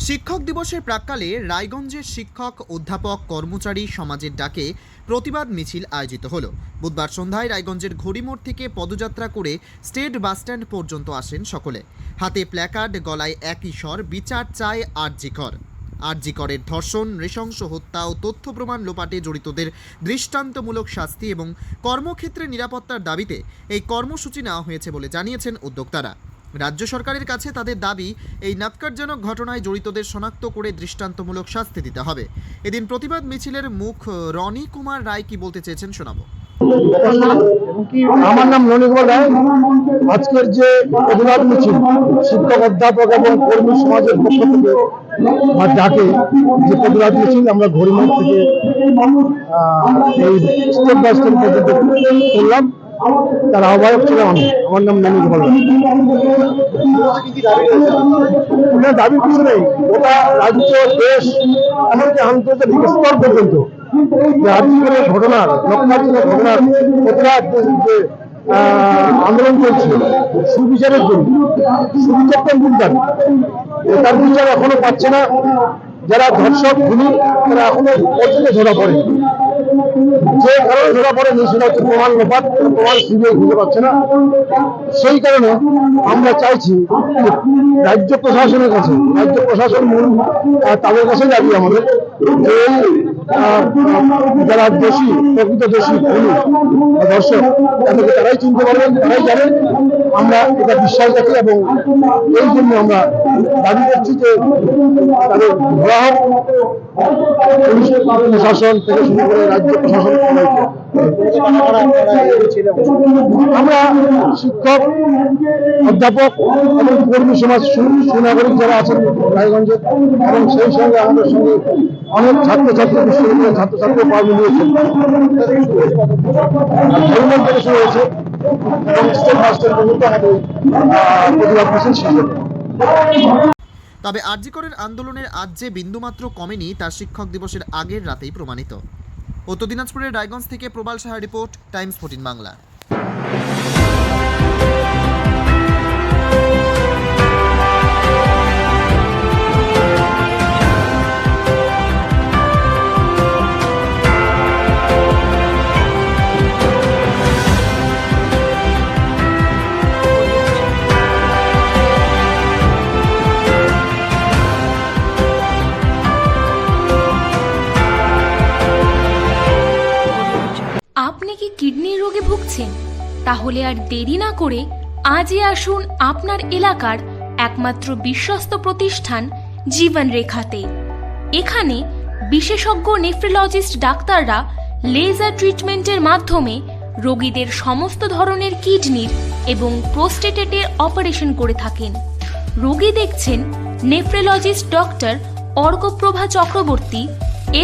শিক্ষক দিবসের প্রাক্কালে রায়গঞ্জের শিক্ষক অধ্যাপক কর্মচারী সমাজের ডাকে প্রতিবাদ মিছিল আয়োজিত হলো। বুধবার সন্ধ্যায় রায়গঞ্জের ঘড়িমোড় থেকে পদযাত্রা করে স্টেট বাসস্ট্যান্ড পর্যন্ত আসেন সকলে। হাতে প্ল্যাকার্ড, গলায় একই স্বর, বিচার চায় আরজি কর। আরজি করের ধর্ষণ, নৃশংস হত্যা ও তথ্য প্রমাণ লোপাটে জড়িতদের দৃষ্টান্তমূলক শাস্তি এবং কর্মক্ষেত্রে নিরাপত্তার দাবিতে এই কর্মসূচি নেওয়া হয়েছে বলে জানিয়েছেন উদ্যোক্তারা। রাজ্য সরকারের কাছে তাদের দাবি, এই ন্যক্কারজনক ঘটনায় জড়িতদের শনাক্ত করে দৃষ্টান্তমূলক শাস্তি দিতে হবে। এদিন প্রতিবাদ মিছিলের মুখ রনি কুমার রায় কি বলতে চেয়েছেন শোনাবো। আমার নাম রনি কুমার রায়। আজকের যে প্রতিবাদ মিছিল শিক্ষক, অধ্যাপক এবং কর্মী সমাজের পক্ষ থেকে ডাকে যে প্রতিবাদ মিছিল আমরা ঘড়িমোড় থেকে এই স্টেট বাস স্ট্যান্ড পর্যন্ত করলাম, তার আহ্বায়ক ছিলেন আমি। আমার নাম রনি কুমার রায়। দাবি কিছু নেই, গোটা রাজ্য, দেশ, এমনকি আন্তর্জাতিক স্তর পর্যন্ত আজকের ঘটনার প্রতিবাদ যে আন্দোলন চলছে সুবিচারের জন্য, সুবিচার তার বিচার এখনো পাচ্ছে না। যারা ধর্ষক, খুনি, তারা এখনো পর্যন্ত ধরা পড়ে। যে কারণে ধরা পড়ে সেটা হচ্ছে প্রমাণ লোপাট, প্রমাণ সিবিআই খুঁজে পাচ্ছে না। সেই কারণে আমরা চাইছি রাজ্য প্রশাসনের কাছে, রাজ্য প্রশাসন তাদের কাছে দাবি আমাদের যে যারা দোষী, প্রকৃত দোষী, খুনি বা ধর্ষক, তাদেরকে তারাই চিনতে পারবেন, তারাই জানেন। আমরা এটা বিশ্বাস রাখি এবং এই জন্য আমরা দাবি করছি যে তাদের ধরা হোক। পুলিশ প্রশাসন থেকে শুরু করে রাজ্য প্রশাসন সবাইকে। আমরা শিক্ষক, অধ্যাপক এবং কর্মী সমাজ, সুনাগরিক যারা আছেন রায়গঞ্জের, এবং সেই সঙ্গে আমাদের সঙ্গে অনেক ছাত্রছাত্রী, বিশ্ববিদ্যালয়ের ছাত্রছাত্রী পা মিলিয়েছেন। ঘড়িমোড় থেকে শুরু হয়েছে এবং স্টেট বাস স্ট্যান্ড পর্যন্ত আমাদের প্রতিবাদ মিছিল শেষ হবে। তবে আরজি করের আন্দোলনের আজ যে বিন্দুমাত্র কমেনি তা শিক্ষক দিবসের আগের রাতেই প্রমাণিত। উত্তর দিনাজপুরের রায়গঞ্জ থেকে প্রবাল সাহা রিপোর্ট, টাইমস 14 বাংলা। আপনি কি কিডনি রোগে ভুগছেন? তাহলে আর দেরি না করে আজই আসুন আপনার এলাকার একমাত্র বিশ্বস্ত প্রতিষ্ঠান জীবন রেখাতে। এখানে বিশেষজ্ঞ নেফ্রোলজিস্ট ডাক্তাররা লেজার ট্রিটমেন্টের মাধ্যমে রোগীদের সমস্ত ধরনের কিডনির এবং প্রোস্টেটের অপারেশন করে থাকেন। রোগী দেখছেন nephrologist doctor Arkaprava Chakraborty,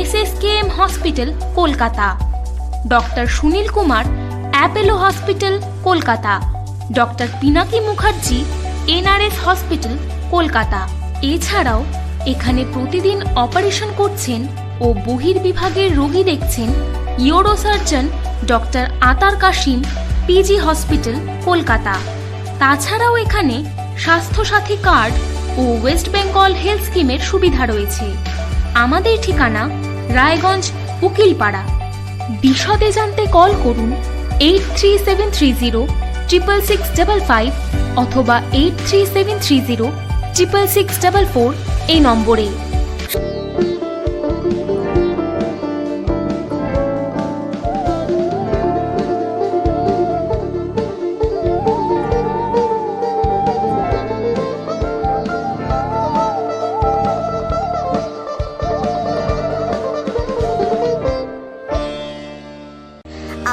SSKM hospital, Kolkata. Doctor Sunil Kumar, Apollo hospital, Kolkata. Doctor Pinaki Mukherjee, NRS hospital, Kolkata. এছাড়াও এখানে প্রতিদিন অপারেশন করছেন ও বহির্বিভাগের রোগী দেখছেন ইউরোসার্জন ডক্টর আতার কাশিম, PG হসপিটাল, কলকাতা। তাছাড়াও এখানে স্বাস্থ্যসাথী কার্ড ও ওয়েস্ট বেঙ্গল হেলথ স্কিমের সুবিধা রয়েছে। আমাদের ঠিকানা রায়গঞ্জ, উকিলপাড়া। বিশদে জানতে কল করুন 8373066655 অথবা 8373066644 এই নম্বরে।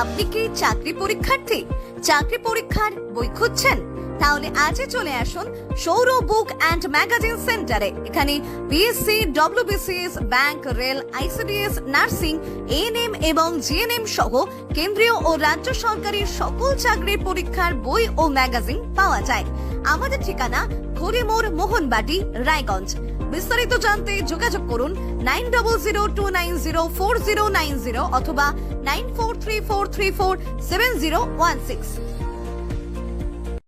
আপনি কি চাকরি পরীক্ষার্থী? চাকরি পরীক্ষার বই খুঁজছেন? তাহলে আজই চলে আসুন সৌরভ বুক অ্যান্ড ম্যাগাজিন সেন্টারে। এখানে BSc, WBCS, bank, rail, ICDS, nursing, ANM এবং GNM সহ কেন্দ্রীয় ও রাজ্য সরকারি সকল চাকরির পরীক্ষার বই ও ম্যাগাজিন পাওয়া যায়। আমাদের ঠিকানা ঘড়িমোড়, মোহনবাটি, রায়গঞ্জ। বিস্তারিত জানতে যোগাযোগ করুন 9002904090 অথবা 9434347016।